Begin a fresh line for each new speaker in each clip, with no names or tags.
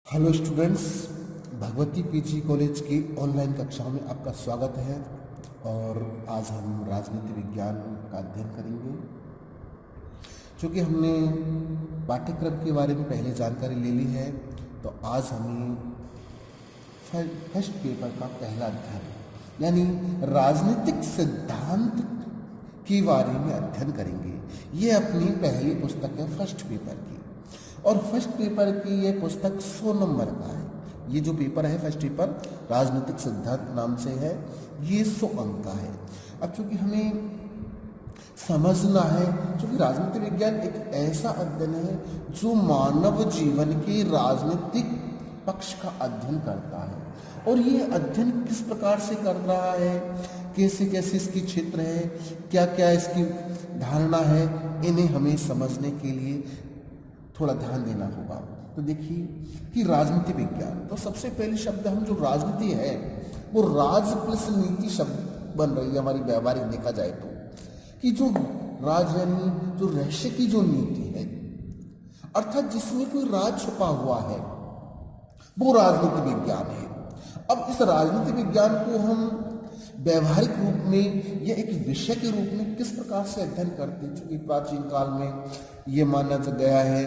Hello students, Bhagwati PG college की online कक्षाओं में आपका स्वागत है। और आज हम राजनीति विज्ञान का अध्ययन करेंगे। चूँकि हमने पाठ्यक्रम के बारे में पहले जानकारी ले ली है, तो आज हमें फर्स्ट पेपर का पहला अध्ययन यानी राजनीतिक सिद्धांत के बारे में अध्ययन करेंगे। ये अपनी पहली पुस्तक है फर्स्ट पेपर की, और फर्स्ट पेपर की ये पुस्तक 100 नंबर का है। ये जो पेपर है फर्स्ट पेपर राजनीतिक सिद्धांत नाम से है, ये 100 अंक का है। अब चूंकि हमें समझना है, क्योंकि राजनीति विज्ञान एक ऐसा अध्ययन है जो मानव जीवन के राजनीतिक पक्ष का अध्ययन करता है। और ये अध्ययन किस प्रकार से कर रहा है, कैसे कैसे इसकी क्षेत्र है, क्या क्या इसकी धारणा है, इन्हें हमें समझने के लिए थोड़ा ध्यान देना होगा। तो देखिए कि राजनीति विज्ञान, तो सबसे पहले शब्द हम जो राजनीति है वो राज प्लस नीति शब्द बन रही है हमारी व्यवहारिक देखा जाए तो, कि जो राज यानी जो रहस्य की जो नीति है, अर्थात जिसमें कोई राज छुपा हुआ है, वो राजनीति विज्ञान है। अब इस राजनीति विज्ञान को हम व्यवहारिक रूप में या एक विषय के रूप में किस प्रकार से अध्ययन करते हैं, क्योंकि प्राचीन काल में ये माना गया है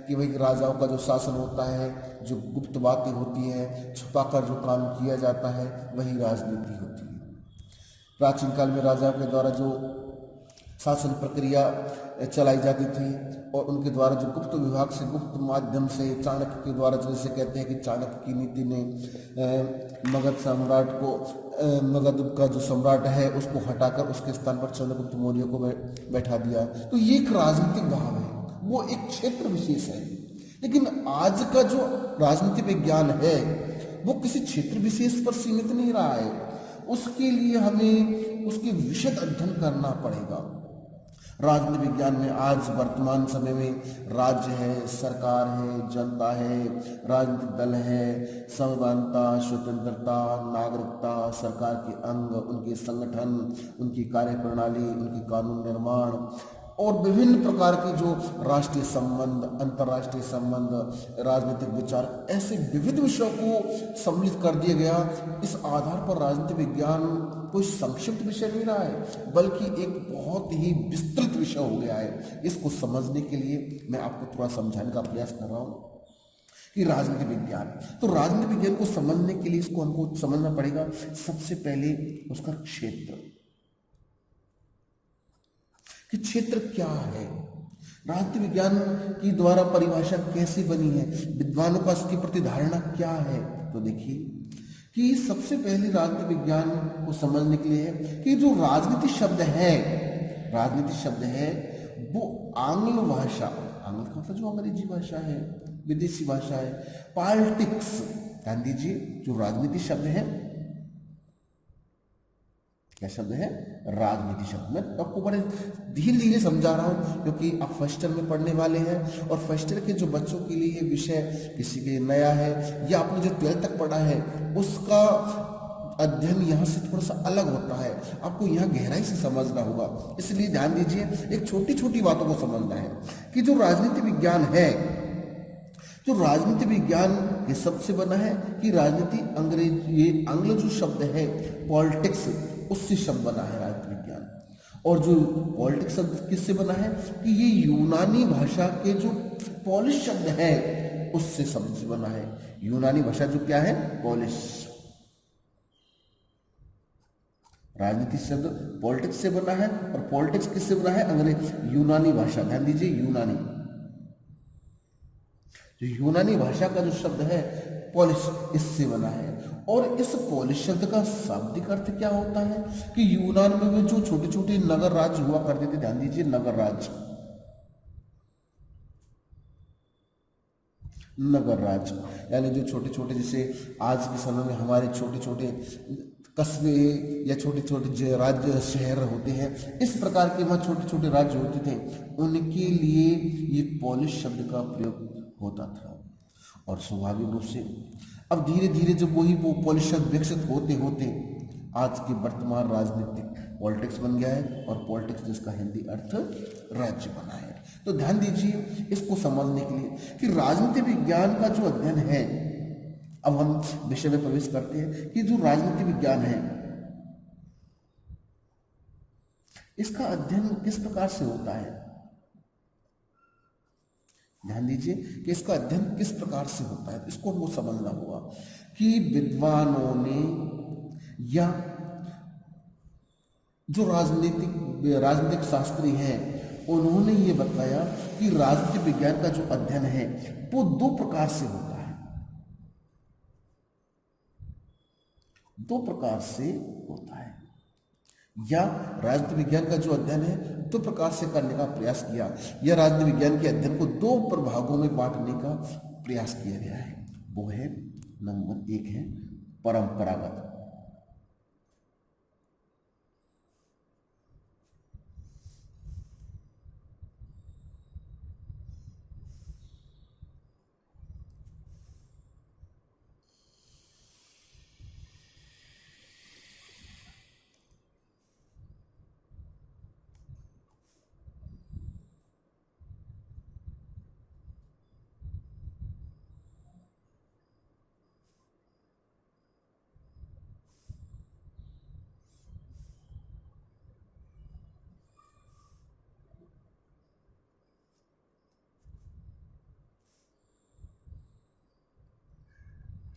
कि भाई राजाओं का जो शासन होता है, जो गुप्त बातें होती हैं, छुपाकर जो काम किया जाता है, वही राजनीति होती है। प्राचीन काल में राजाओं के द्वारा जो शासन प्रक्रिया चलाई जाती थी और उनके द्वारा जो गुप्त विभाग से, गुप्त माध्यम से, चाणक्य के द्वारा, जैसे कहते हैं कि चाणक्य की नीति ने मगध सम्राट को, मगध का जो सम्राट है उसको हटाकर उसके स्थान पर चंद्रगुप्त मौर्य को बैठा दिया। तो ये एक राजनीतिक भाव है, वो एक क्षेत्र विशेष है। लेकिन आज का जो राजनीति विज्ञान है वो किसी क्षेत्र विशेष पर सीमित नहीं रहा है, उसके लिए हमें उसकी विशद अध्ययन करना पड़ेगा। राजनीति विज्ञान में आज वर्तमान समय में राज्य है, सरकार है, जनता है, राजनीतिक दल है, समानता, स्वतंत्रता, नागरिकता, सरकार के अंग, उनके संगठन, उनकी कार्यप्रणाली, उनकी कानून निर्माण और विभिन्न प्रकार के जो राष्ट्रीय संबंध, अंतर्राष्ट्रीय संबंध, राजनीतिक विचार, ऐसे विविध विषयों को सम्मिलित कर दिया गया। इस आधार पर राजनीति विज्ञान कोई संक्षिप्त विषय नहीं रहा है, बल्कि एक बहुत ही विस्तृत विषय हो गया है। इसको समझने के लिए मैं आपको थोड़ा समझाने का प्रयास कर रहा हूँ कि राजनीति विज्ञान, तो राजनीति विज्ञान को समझने के लिए इसको हमको समझना पड़ेगा सबसे पहले उसका क्षेत्र, कि क्षेत्र क्या है, राजनीति विज्ञान की द्वारा परिभाषा कैसे बनी है, विद्वानों का इसके प्रति धारणा क्या है। तो देखिए कि सबसे पहले राजनीति विज्ञान को समझने के लिए है कि जो राजनीति शब्द है, राजनीति शब्द है वो आंग्ल भाषा, आंग्ल का मतलब जो अंग्रेजी भाषा है, विदेशी भाषा है, पॉलिटिक्स, ध्यान दीजिए, जो राजनीति शब्द है, क्या शब्द है, राजनीति शब्द। मैं आपको बड़े धीरे धीरे समझा रहा हूँ क्योंकि आप फर्स्ट ईयर में पढ़ने वाले हैं, और फर्स्ट ईयर के जो बच्चों के लिए ये विषय किसी के नया है या आपने जो 12th तक पढ़ा है उसका अध्ययन यहाँ से थोड़ा सा अलग होता है, आपको यहाँ गहराई से समझना होगा। इसलिए ध्यान दीजिए, एक छोटी छोटी बातों को समझना है कि जो राजनीति विज्ञान है, जो राजनीति विज्ञान ये सबसे बना है कि राजनीति अंग्रेजी, ये आंग्ल जो शब्द है पॉलिटिक्स, उससे शब्द बना है राजनीति विज्ञान। और जो पॉलिटिक्स शब्द किससे बना है कि ये यूनानी भाषा के जो पॉलिश शब्द है उससे शब्द से बना है। यूनानी भाषा जो क्या है, पॉलिश। राजनीति शब्द पॉलिटिक्स से बना है, और पॉलिटिक्स किससे बना है, अंग्रेजी यूनानी भाषा, ध्यान दीजिए, यूनानी, जो यूनानी भाषा का जो शब्द है पॉलिश, इससे बना है। और इस पॉलिश शब्द का शाब्दिक अर्थ क्या होता है कि यूनान में भी जो छोटे छोटे नगर राज्य हुआ करते थे, ध्यान दीजिए, नगर राज्य, नगर राज्य यानी जो छोटे छोटे, जैसे आज के समय में हमारे छोटे छोटे कस्बे या छोटे छोटे राज्य शहर होते हैं, इस प्रकार के वहाँ छोटे छोटे राज्य होते थे, उनके लिए ये पॉलिश शब्द का प्रयोग होता था। और स्वाभाविक रूप से अब धीरे धीरे जब वो पॉलिश शब्द विकसित होते होते आज के वर्तमान राजनीतिक पॉलिटिक्स बन गया है, और पॉलिटिक्स जिसका हिंदी अर्थ राज्य बना है। तो ध्यान दीजिए इसको समझने के लिए कि राजनीति विज्ञान का जो अध्ययन है अब हम विषय में प्रवेश करते हैं कि जो राजनीति विज्ञान है इसका अध्ययन किस प्रकार से होता है। ध्यान दीजिए कि इसका अध्ययन किस प्रकार से होता है, इसको हमको समझना होगा कि विद्वानों ने या जो राजनीतिक शास्त्री हैं उन्होंने ये बताया कि राजनीति विज्ञान का जो अध्ययन है वो दो प्रकार से होता है, दो प्रकार से होता है, या राजनीति विज्ञान का जो अध्ययन है दो प्रकार से करने का प्रयास किया, या राजनीति विज्ञान के अध्ययन को दो प्रभागों में बांटने का प्रयास किया गया है। वो है नंबर एक है परंपरागत,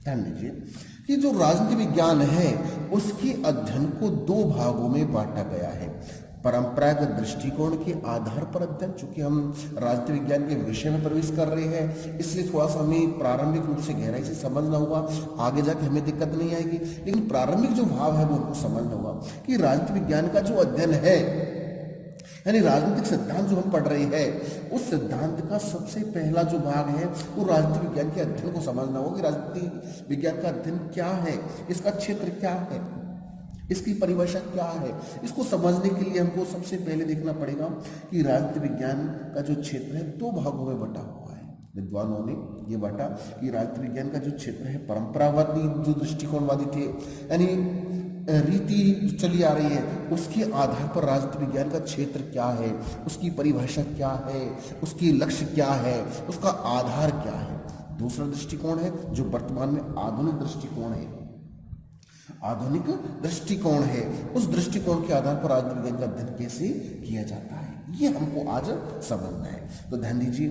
ध्यान दीजिए कि जो राजनीति विज्ञान है उसके अध्ययन को दो भागों में बांटा गया है। परंपरागत दृष्टिकोण के आधार पर अध्ययन, चूंकि हम राजनीति विज्ञान के विषय में प्रवेश कर रहे हैं इसलिए थोड़ा सा हमें प्रारंभिक रूप से गहराई से समझना होगा, आगे जाके हमें दिक्कत नहीं आएगी, लेकिन प्रारंभिक जो भाव है वो हमको समझना होगा कि राजनीति विज्ञान का जो अध्ययन है यानी राजनीतिक सिद्धांत जो हम पढ़ रहे हैं उस सिद्धांत का सबसे पहला जो भाग है वो राजनीति विज्ञान के अध्ययन को समझना होगा कि राजनीति विज्ञान का अध्ययन क्या है, इसका क्षेत्र क्या है, इसकी परिभाषा क्या है। इसको समझने के लिए हमको सबसे पहले देखना पड़ेगा कि राजनीति विज्ञान का जो क्षेत्र है दो भागों में बटा हुआ है। विद्वानों ने ये बांटा कि राजनीति विज्ञान का जो क्षेत्र है परंपरावादी जो दृष्टिकोणवादी थे यानी रीति चली आ रही है उसके आधार पर राजनीति विज्ञान का क्षेत्र क्या है, उसकी परिभाषा क्या है, उसकी लक्ष्य क्या है, उसका आधार क्या है। दूसरा दृष्टिकोण है जो वर्तमान में आधुनिक दृष्टिकोण है, आधुनिक दृष्टिकोण है, उस दृष्टिकोण के आधार पर राजनीति विज्ञान का अध्ययन कैसे किया जाता है ये हमको आज समझना है। तो ध्यान दीजिए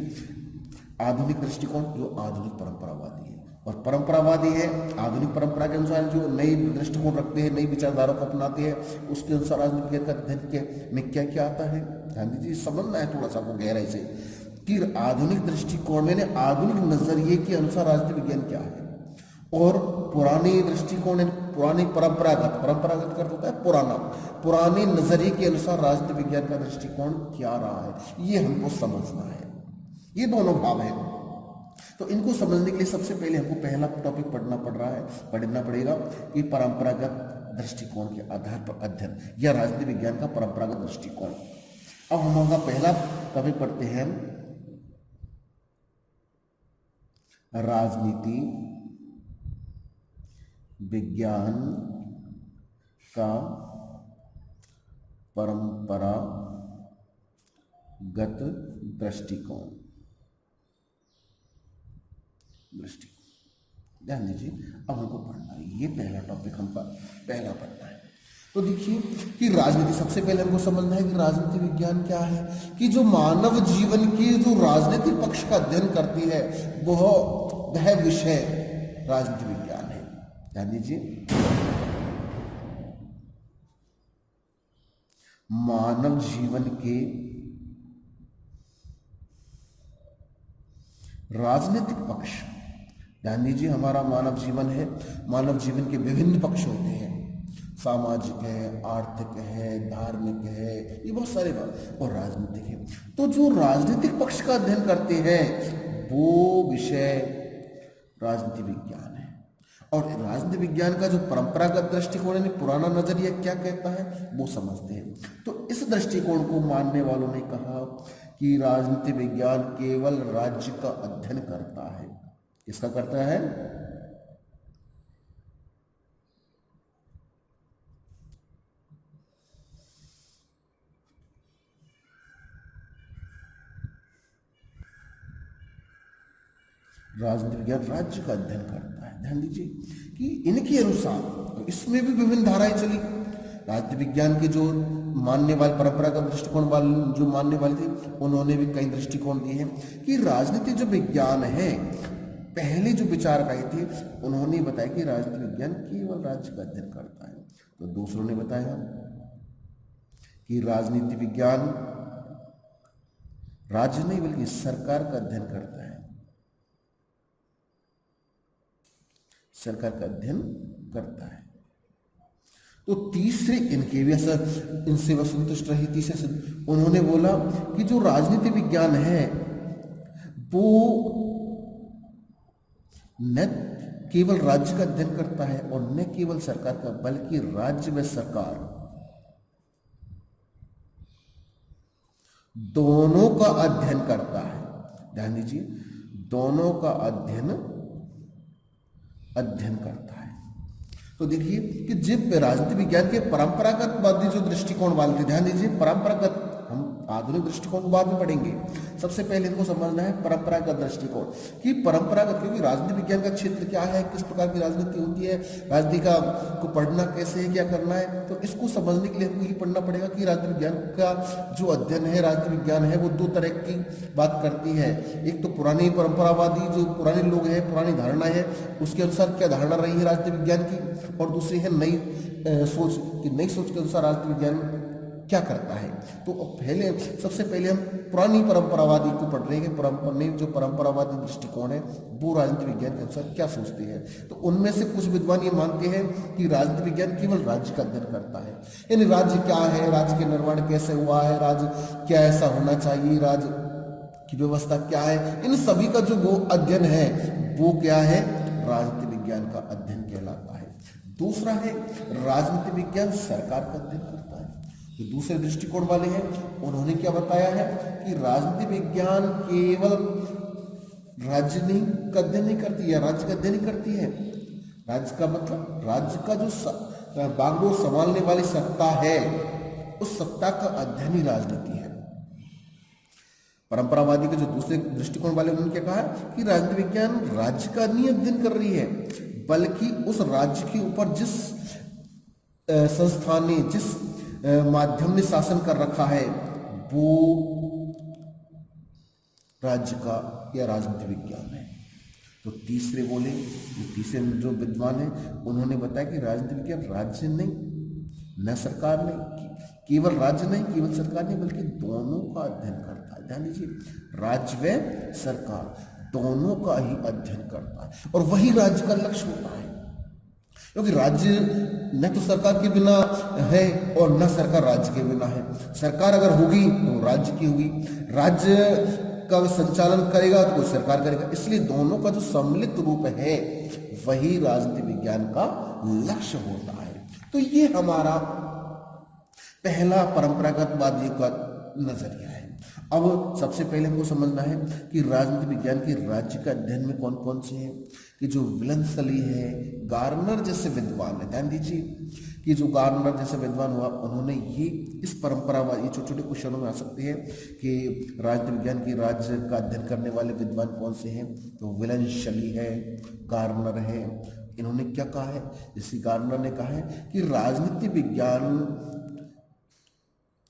आधुनिक दृष्टिकोण जो आधुनिक परंपरावादी है और परंपरावादी है आधुनिक परंपरा के अनुसार जो नई दृष्टिकोण रखते हैं, नई विचारधारा को अपनाते हैं, उसके अनुसार राजनीति विज्ञान का अध्ययन के में क्या क्या आता है। ध्यान दीजिए समझना है थोड़ा सा को गहराई से कि आधुनिक दृष्टिकोण में आधुनिक नजरिए के अनुसार राजनीति विज्ञान क्या है और पुराने दृष्टिकोण पुराने परंपरागत कर होता है पुराने नजरिए के अनुसार राजनीति विज्ञान का दृष्टिकोण क्या रहा है ये हमको समझना है। ये दोनों भाव हैं, तो इनको समझने के लिए सबसे पहले हमको पहला टॉपिक पढ़ना पड़ेगा कि परंपरागत दृष्टिकोण के आधार पर अध्ययन या राजनीति विज्ञान का परंपरागत दृष्टिकोण। अब हम पहला टॉपिक पढ़ते हैं राजनीति विज्ञान का परंपरागत दृष्टिकोण। ध्यान दीजिए अब हमको पढ़ना है ये पहला टॉपिक हमका पहला पढ़ना है। तो देखिए कि राजनीति सबसे पहले हमको समझना है कि राजनीति विज्ञान क्या है कि जो मानव जीवन के जो राजनीतिक पक्ष का अध्ययन करती है वह विषय राजनीति विज्ञान है। ध्यान दीजिए मानव जीवन के राजनीतिक पक्ष। ध्यान दीजिए हमारा मानव जीवन है, मानव जीवन के विभिन्न पक्ष होते हैं, सामाजिक है, आर्थिक है, धार्मिक है, ये बहुत सारे बात और राजनीतिक है। तो जो राजनीतिक पक्ष का अध्ययन करते हैं वो विषय राजनीति विज्ञान है। और राजनीति विज्ञान का जो परंपरागत दृष्टिकोण है पुराना नजरिया क्या कहता है वो समझते हैं। तो इस दृष्टिकोण को मानने वालों ने कहा कि राजनीति विज्ञान केवल राज्य का अध्ययन करता है। किसका करता है? राजनीति विज्ञान राज्य का अध्ययन करता है। है। ध्यान दीजिए कि इनके अनुसार तो इसमें भी विभिन्न धाराएं चली। राजनीति विज्ञान के जो मानने वाले परंपरागत दृष्टिकोण वाले जो मानने वाले थे उन्होंने भी कई दृष्टिकोण दिए हैं कि राजनीति जो विज्ञान है, पहले जो विचारक आए थे उन्होंने बताया कि राजनीति विज्ञान केवल राज्य का अध्ययन करता है। तो दूसरों ने बताया कि राजनीति विज्ञान राज्य नहीं बल्कि सरकार का अध्ययन करता है, सरकार का अध्ययन करता है। तो तीसरे इनके भी इनसे वह संतुष्ट रही। तीसरे उन्होंने बोला कि जो राजनीति विज्ञान है वो न केवल राज्य का अध्ययन करता है और न केवल सरकार का, बल्कि राज्य में सरकार दोनों का अध्ययन करता है। ध्यान दीजिए, दोनों का अध्ययन करता है। तो देखिए कि जब राजनीति विज्ञान के परंपरागतवादी जो दृष्टिकोण वाले थे, ध्यान दीजिए परंपरागत, हम आधुनिक दृष्टिकोण को बाद में पढ़ेंगे, सबसे पहले इनको समझना है परंपरागत दृष्टिकोण कि परंपरागत, क्योंकि राजनीति विज्ञान का क्षेत्र क्या है, किस प्रकार की राजनीति होती है, राजनीति का को पढ़ना कैसे है, क्या करना है, तो इसको समझने के लिए हमको ये पढ़ना पड़ेगा कि राजनीति विज्ञान का जो अध्ययन है, राजनीति विज्ञान है, वो दो तरह की बात करती है। एक तो पुरानी परंपरावादी जो पुराने लोग हैं, पुरानी धारणा है, उसके अनुसार क्या धारणा रही है राजनीति विज्ञान की, और दूसरी है नई सोच कि नई सोच के अनुसार राजनीति विज्ञान क्या करता है। तो पहले सबसे पहले हम पुरानी परंपरावादी को पढ़ रहे हैं कि जो परंपरावादी दृष्टिकोण है वो राजनीति विज्ञान के अनुसार क्या सोचते हैं। तो उनमें से कुछ विद्वान ये मानते हैं कि राजनीति विज्ञान केवल राज्य का अध्ययन करता है, यानी राज्य क्या है, राज्य के निर्माण कैसे हुआ है, राज्य क्या ऐसा होना चाहिए, राज्य की व्यवस्था क्या है, इन सभी का जो वो अध्ययन है वो क्या है, राजनीति विज्ञान का अध्ययन कहलाता है। दूसरा है राजनीति विज्ञान सरकार का अध्ययन करता है। जो दूसरे दृष्टिकोण वाले हैं उन्होंने क्या बताया है कि राजनीति विज्ञान केवल राज्य नहीं का अध्ययन नहीं करती है, राज्य का अध्ययन नहीं करती है। राज्य का मतलब राज्य का जो बागडोर संभालने वाली सत्ता है, उस सत्ता का अध्ययन ही राजनीति है। परंपरावादी के जो दूसरे दृष्टिकोण वाले उन्होंने क्या कहा कि राजनीति विज्ञान राज्य का नहीं अध्ययन कर रही है, बल्कि उस राज्य के ऊपर जिस संस्था ने, जिस माध्यम ने शासन कर रखा है वो राज्य का या राजनीति विज्ञान है। तो तीसरे बोले, तीसरे जो विद्वान है उन्होंने बताया कि राजनीति विज्ञान राज्य नहीं, न सरकार नहीं, केवल राज्य नहीं, केवल सरकार नहीं, बल्कि दोनों का अध्ययन करता है। ध्यान दीजिए, राज्य व सरकार दोनों का ही अध्ययन करता है, और वही राज्य का लक्ष्य होता है। क्योंकि राज्य न तो सरकार के बिना है और न सरकार राज्य के बिना है। सरकार अगर होगी तो राज्य की होगी, राज्य का संचालन करेगा तो कोई सरकार करेगा, इसलिए दोनों का जो सम्मिलित रूप है वही राजनीति विज्ञान का लक्ष्य होता है। तो ये हमारा पहला परंपरागतवादी का नजरिया है। अब सबसे पहले हमको समझना है कि राजनीति विज्ञान के राज्य का अध्ययन में कौन कौन से हैं, कि जो विल्सली है, गार्नर जैसे विद्वान है। ध्यान दीजिए कि जो गार्नर जैसे विद्वान हुआ, उन्होंने ये इस परंपरावाद, ये छोटे छोटे क्वेश्चनों में आ सकते हैं कि राजनीति विज्ञान के राज्य का अध्ययन करने वाले विद्वान कौन से हैं। तो विल्सली है, गार्नर है, इन्होंने क्या कहा है, जैसे गार्नर ने कहा है कि राजनीति विज्ञान,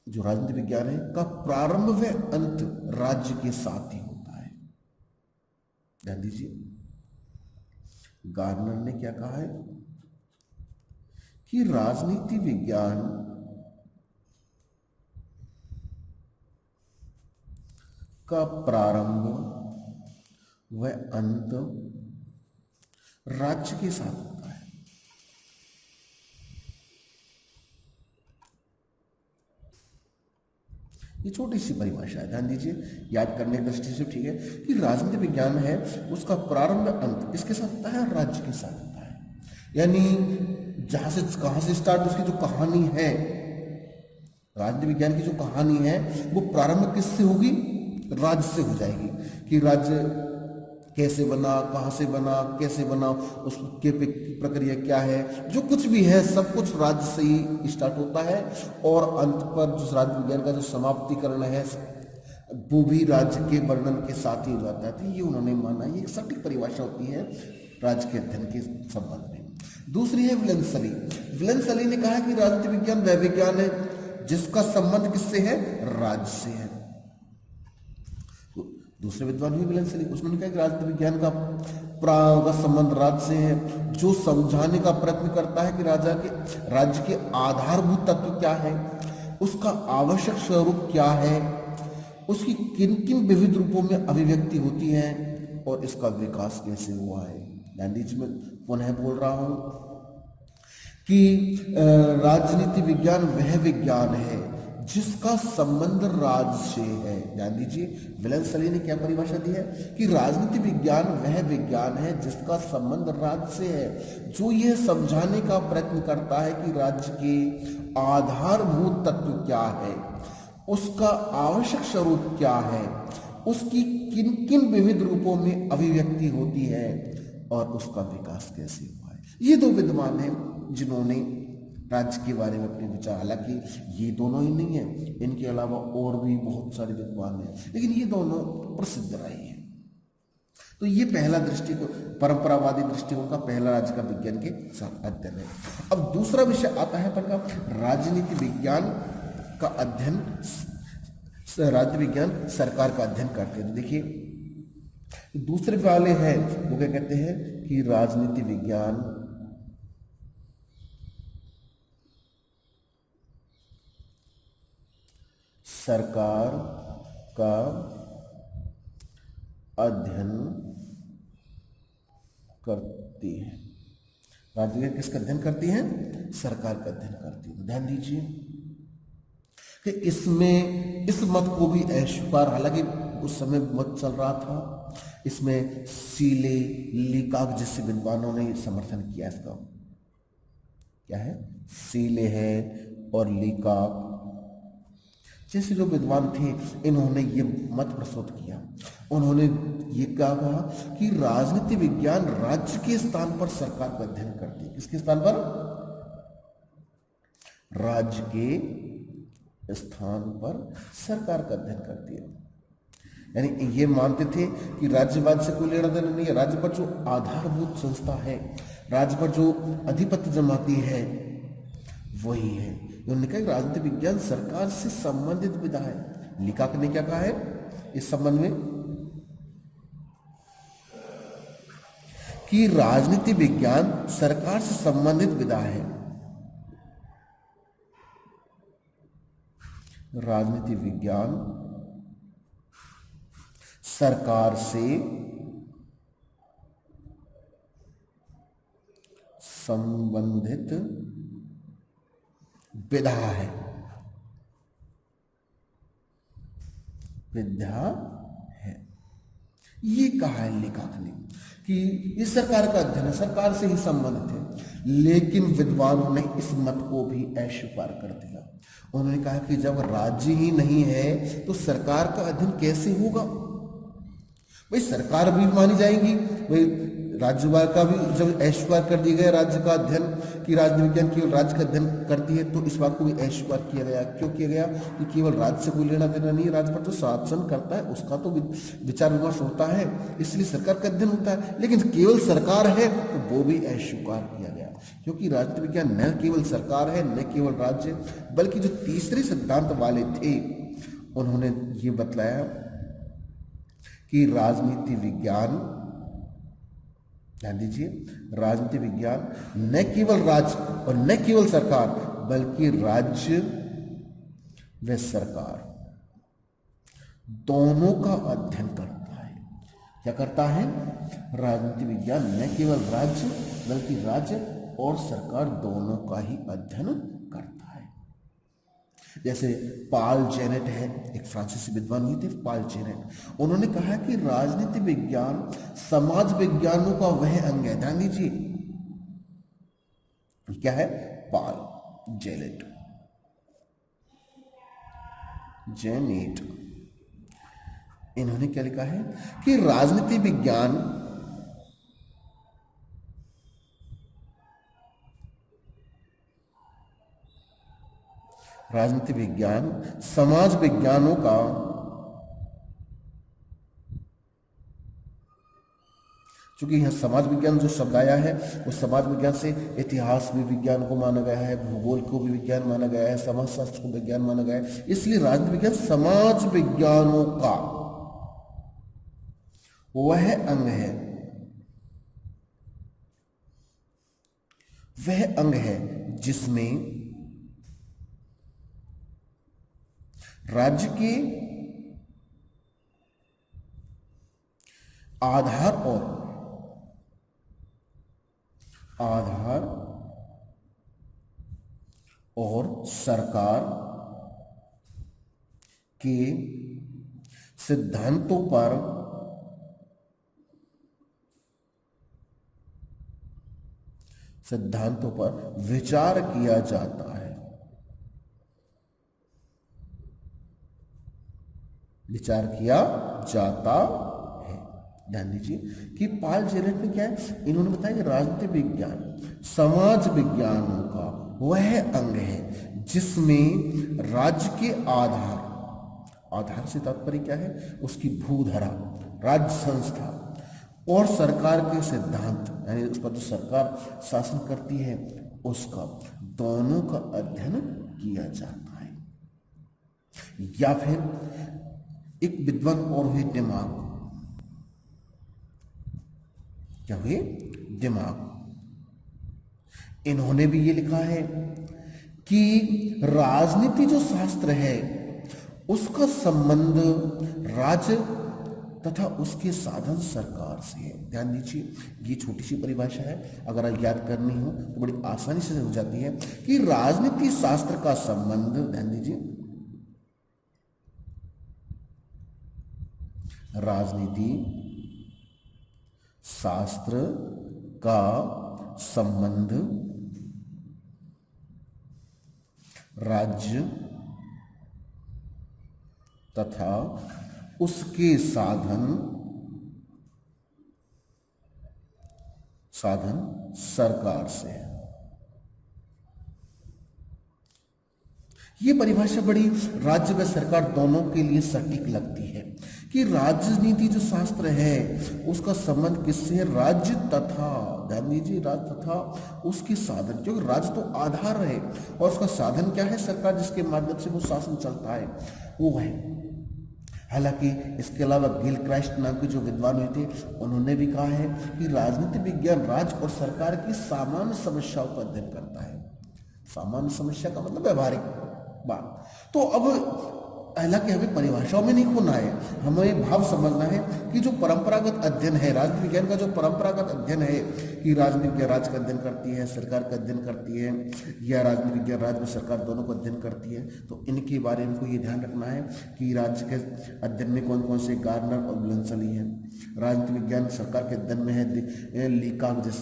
जो राजनीति विज्ञान है का प्रारंभ व अंत राज्य के साथ ही होता है। ध्यान दीजिए, गार्नर ने क्या कहा है कि राजनीति विज्ञान का प्रारंभ व अंत राज्य के साथ होता है। ये छोटी सी परिभाषा है, ध्यान दीजिए, याद करने की दृष्टि से ठीक है कि राजनीति विज्ञान है उसका प्रारंभ अंत इसके साथ होता है, राज्य के साथ होता है। यानी जहां से कहां से स्टार्ट उसकी जो कहानी है, राजनीति विज्ञान की जो कहानी है वो प्रारंभ किससे होगी, राज्य से हो जाएगी कि राज्य कैसे बना, कहां से बना, कैसे बना, उसके प्रक्रिया क्या है, जो कुछ भी है सब कुछ राज्य से ही स्टार्ट होता है, और अंत पर जो राजनीति विज्ञान का जो समाप्तिकरण है वो भी राज्य के वर्णन के साथ ही हो जाता है। तो ये उन्होंने माना, ये एक सटीक परिभाषा होती है राज्य के अध्ययन के संबंध में। दूसरी है विलेंसली। विलेंसली ने कहा कि राजनीति विज्ञान वह विज्ञान है जिसका संबंध किससे है, राज्य से है। दूसरे विद्वान हुए विलेंसली, उसने कहा कि राजनीति विज्ञान का संबंध राज्य से है, जो समझाने का प्रयत्न करता है कि राज्य के आधारभूत तत्व क्या है, उसका आवश्यक स्वरूप क्या है, उसकी किन किन विविध रूपों में अभिव्यक्ति होती है और इसका विकास कैसे हुआ है। गांधी जी में पुनः बोल रहा हूं कि राजनीति विज्ञान वह विज्ञान है जिसका संबंध राज्य से है। ध्यान दीजिए, विलेंसली ने क्या परिभाषा दी है कि राजनीति विज्ञान वह विज्ञान है जिसका संबंध राज्य से है, जो यह समझाने का प्रयत्न करता है कि राज्य के आधारभूत तत्व क्या है, उसका आवश्यक स्वरूप क्या है, उसकी किन किन विविध रूपों में अभिव्यक्ति होती है और उसका विकास कैसे हुआ है। ये दो विद्वान हैं जिन्होंने राज्य के बारे में अपने विचार, हालांकि ये दोनों ही नहीं है, इनके अलावा और भी बहुत सारे विद्वान हैं, लेकिन ये दोनों प्रसिद्ध रहे हैं। तो ये पहला दृष्टिकोण, परंपरावादी दृष्टिकोण का पहला राज्य का विज्ञान के साथ अध्ययन है। अब दूसरा विषय आता है अपन का राजनीति विज्ञान का अध्ययन, राज्य विज्ञान सरकार का अध्ययन करते हैं। देखिए दूसरे वाले हैं वो क्या कहते हैं कि राजनीति विज्ञान सरकार का अध्ययन करती है। राज्य विज्ञान किसका अध्ययन करती है, सरकार का अध्ययन करती है। ध्यान दीजिए कि इसमें इस मत को भी अस्वीकार, हालांकि उस समय मत चल रहा था, इसमें सीले, लीकाक जैसे विद्वानों ने समर्थन किया। इसका क्या है, सीले है और लीकाक जैसे जो विद्वान थे, इन्होंने ये मत प्रस्तुत किया। उन्होंने ये कहा कि राजनीति विज्ञान राज्य के स्थान पर सरकार का अध्ययन करती है। किसके स्थान पर, राज्य के स्थान पर सरकार का अध्ययन करती है। यानी ये मानते थे कि राज्यवाद से कोई लेना देना नहीं है, राज्य पर जो आधारभूत संस्था है, राज्य पर जो अधिपत्य जमाती है वही है। उन्होंने कहा कि राजनीति विज्ञान सरकार से संबंधित विधा है। लीकाक ने क्या कहा है इस संबंध में कि राजनीति विज्ञान सरकार से संबंधित विधा है। राजनीति विज्ञान सरकार से संबंधित विधा है, विधा है। ये कहा है लीकाक ने कि ये सरकार का अध्ययन है, सरकार से ही संबंधित है। लेकिन विद्वानों ने इस मत को भी अस्वीकार कर दिया। उन्होंने कहा कि जब राज्य ही नहीं है तो सरकार का अध्ययन कैसे होगा। भाई सरकार भी मानी जाएगी, भाई राज्यवाद का भी जब अस्वीकार कर दिया गया राज्य का अध्ययन कि राजनीति विज्ञान केवल राज्य का अध्ययन करती है, तो इस बात को भी अस्वीकार किया गया। क्यों किया गया कि केवल राज्य से कोई लेना देना नहीं है, राज्य पर जो शासन करता है उसका तो विचार विमर्श होता है, इसलिए सरकार का अध्ययन होता है। लेकिन केवल सरकार है तो वो भी अस्वीकार किया गया, क्योंकि राजनीति विज्ञान न केवल सरकार है न केवल राज्य, बल्कि जो तीसरे सिद्धांत वाले थे उन्होंने ये बतलाया कि राजनीति विज्ञान, ध्यान दीजिए, राजनीति विज्ञान न केवल राज्य और न केवल सरकार बल्कि राज्य व सरकार दोनों का अध्ययन करता है। क्या करता है, राजनीति विज्ञान न केवल राज्य बल्कि राज्य और सरकार दोनों का ही अध्ययन करता है। जैसे पाल जेनेट है, एक फ्रांसीसी विद्वान हुए थे पाल जेनेट, उन्होंने कहा कि राजनीति विज्ञान समाज विज्ञानों का वह अंग है। ध्यान दीजिए क्या है, पाल जेनेट, इन्होंने क्या लिखा है कि राजनीति विज्ञान समाज विज्ञानों का क्योंकि यहाँ समाज विज्ञान जो शब्द आया है वो समाज विज्ञान से इतिहास भी विज्ञान को माना गया है, भूगोल को भी विज्ञान माना गया है, समाजशास्त्र को विज्ञान माना गया है। इसलिए राजनीति विज्ञान समाज विज्ञानों का वह अंग है, वह अंग है जिसमें राज्य के आधार और सरकार के सिद्धांतों पर विचार किया जाता है। विचार किया जाता है। ध्यान दीजिए कि पाल जेरेट में क्या है, इन्होंने बताया कि राजनीतिक विज्ञान समाज विज्ञानों का वह अंग है जिसमें राज्य के आधार से तात्पर्य क्या है, उसकी भूधरा, राज्य संस्था और सरकार के सिद्धांत, यानी उस पर जो सरकार शासन करती है उसका, दोनों का अध्ययन किया जाता है। या फिर एक विद्वान और हुए दिमाग, क्या हुए दिमाग, इन्होंने भी ये लिखा है कि राजनीति जो शास्त्र है उसका संबंध राज्य तथा उसके साधन सरकार से है। ध्यान दीजिए, ये छोटी सी परिभाषा है, अगर आप याद करनी हो तो बड़ी आसानी से हो जाती है कि राजनीति शास्त्र का संबंध, ध्यान दीजिए, राजनीति शास्त्र का संबंध राज्य तथा उसके साधन सरकार से है। ये परिभाषा बड़ी राज्य व सरकार दोनों के लिए सटीक लगती है कि राजनीति जो शास्त्र है उसका संबंध किससे है, राज्य तथा, ध्यान दीजिए, राज्य तथा उसके साधन, क्योंकि राज्य तो आधार है और उसका साधन क्या है, सरकार जिसके माध्यम से वो शासन चलता है वो है। हालांकि इसके अलावा गिलक्राइस्ट नाम के जो विद्वान हुए थे उन्होंने भी कहा है कि राजनीतिक विज्ञान राज्य और सरकार की सामान्य समस्याओं का अध्ययन करता है। सामान्य समस्या का मतलब व्यवहारिक बात। तो अब हालांकि हमें परिभाषाओं में नहीं खोना है, हमें भाव समझना है कि जो परंपरागत अध्ययन है, राजनीति विज्ञान का जो परंपरागत अध्ययन है कि राजनीति विज्ञान राज्य का अध्ययन करती है, सरकार का अध्ययन करती है, या राजनीति विज्ञान राज्य और सरकार दोनों को अध्ययन करती है, तो इनके बारे में हमको ये ध्यान रखना है कि राज्य के अध्ययन में कौन कौन से गार्नर और ब्लंसली है। राजनीति विज्ञान सरकार के अध्ययन में है लीकाक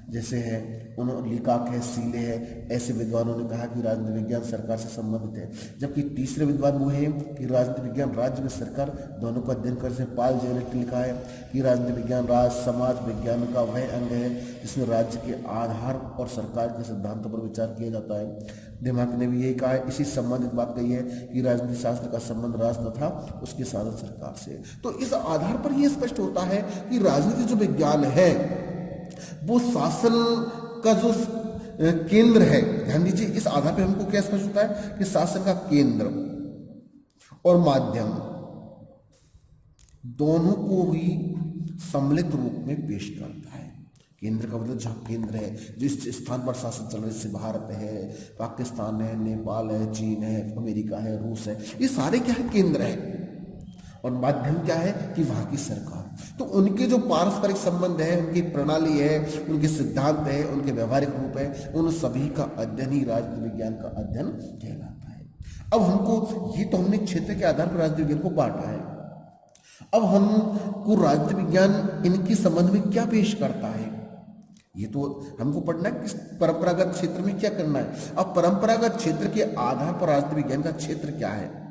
जैसे है, उन्होंने लीकाक है, सीले है, ऐसे विद्वानों ने कहा कि राजनीति विज्ञान सरकार से संबंधित है। जबकि तीसरे विद्वान वो है कि राजनीति विज्ञान राज्य में सरकार दोनों का अध्ययन करते हैं। पाल जेरेट ने लिखा है कि राजनीति विज्ञान राज्य समाज विज्ञान का वह अंग है जिसमें राज्य के आधार और सरकार के सिद्धांतों पर विचार किया जाता है। दिमाग ने भी यही कहा है, इसी संबंधित बात कही है कि राजनीति शास्त्र का संबंध राज्य तथा उसके साधन सरकार से। तो इस आधार पर यह स्पष्ट होता है कि राजनीति जो विज्ञान है वो शासन का जो केंद्र है। ध्यान दीजिए, इस आधार पर हमको क्या स्पष्ट होता है कि शासन का केंद्र और माध्यम दोनों को ही सम्मिलित रूप में पेश करता है। केंद्र का मतलब जहाँ केंद्र है, जिस स्थान पर शासन चल रहा है, जैसे भारत है, पाकिस्तान है, नेपाल है, चीन है, अमेरिका है, रूस है, ये सारे क्या है, केंद्र है। और माध्यम क्या है कि वहाँ की सरकार। तो उनके जो पारस्परिक संबंध है, उनकी प्रणाली है, उनके सिद्धांत है, उनके व्यवहारिक रूप है, उन सभी का अध्ययन ही राजनीति विज्ञान का अध्ययन कहलाता है। अब हमको ये तो हमने क्षेत्र के आधार पर राजनीति विज्ञान को बांटा है। अब हमको राजनीति विज्ञान इनके संबंध में क्या पेश करता है, ये तो हमको पढ़ना है कि परंपरागत क्षेत्र में क्या करना है। अब परंपरागत क्षेत्र के आधार पर राजनीति विज्ञान का क्षेत्र क्या है,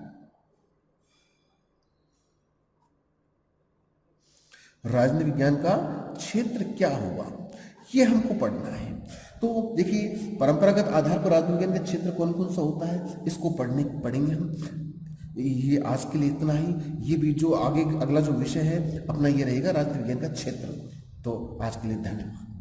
राजनीति विज्ञान का क्षेत्र क्या होगा, ये हमको पढ़ना है। तो देखिए, परंपरागत आधार पर राजनीति विज्ञान का क्षेत्र कौन कौन सा होता है, इसको पढ़ेंगे हम। ये आज के लिए इतना ही। ये भी जो आगे अगला जो विषय है अपना ये रहेगा राजनीति विज्ञान का क्षेत्र। तो आज के लिए धन्यवाद।